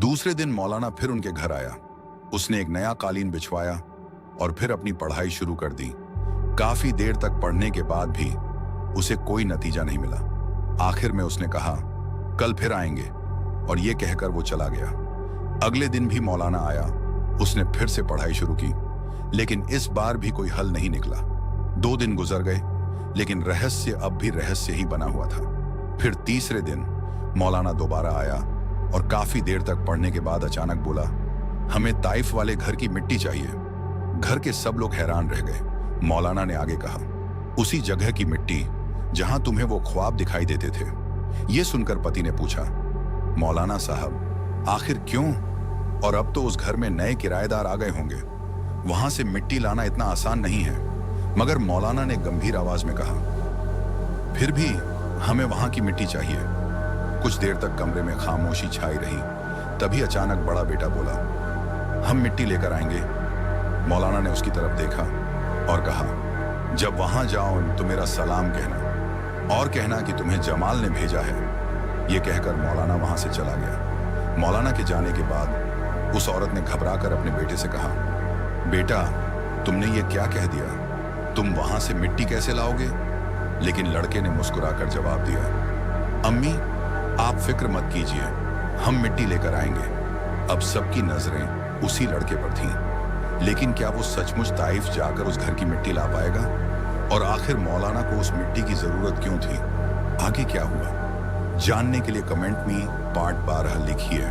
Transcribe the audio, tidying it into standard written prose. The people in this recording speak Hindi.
दूसरे दिन मौलाना फिर उनके घर आया। उसने एक नया कालीन बिछवाया और फिर अपनी पढ़ाई शुरू कर दी। काफी देर तक पढ़ने के बाद भी उसे कोई नतीजा नहीं मिला। आखिर में उसने कहा, कल फिर आएंगे, और ये कहकर वो चला गया। अगले दिन भी मौलाना आया। उसने फिर से पढ़ाई शुरू की, लेकिन इस बार भी कोई हल नहीं निकला। 2 दिन गुजर गए, लेकिन रहस्य अब भी रहस्य ही बना हुआ था। फिर तीसरे दिन मौलाना दोबारा आया और काफी देर तक पढ़ने के बाद अचानक बोला, हमें ताइफ वाले घर की मिट्टी चाहिए। घर के सब लोग हैरान रह गए। मौलाना ने आगे कहा, उसी जगह की मिट्टी जहां तुम्हें वो ख्वाब दिखाई देते थे। यह सुनकर पति ने पूछा, मौलाना साहब, आखिर क्यों? और अब तो उस घर में नए किराएदार आ गए होंगे। वहां से मिट्टी लाना इतना आसान नहीं है। मगर मौलाना ने गंभीर आवाज में कहा, फिर भी हमें वहां की मिट्टी चाहिए। कुछ देर तक कमरे में खामोशी छाई रही। तभी अचानक बड़ा बेटा बोला, हम मिट्टी लेकर आएंगे। मौलाना ने उसकी तरफ देखा और कहा, जब वहां जाओ तो मेरा सलाम कहना और कहना कि तुम्हें जमाल ने भेजा है। यह कहकर मौलाना वहां से चला गया। मौलाना के जाने के बाद उस औरत ने घबराकर अपने बेटे से कहा, बेटा, तुमने ये क्या कह दिया? तुम वहां से मिट्टी कैसे लाओगे? लेकिन लड़के ने मुस्कुराकर जवाब दिया, अम्मी, आप फिक्र मत कीजिए, हम मिट्टी लेकर आएंगे। अब सबकी नजरें उसी लड़के पर थीं। लेकिन क्या वो सचमुच ताइफ जाकर उस घर की मिट्टी ला पाएगा? और आखिर मौलाना को उस मिट्टी की जरूरत क्यों थी? आगे क्या हुआ, जानने के लिए कमेंट में पार्ट 12 लिखिए।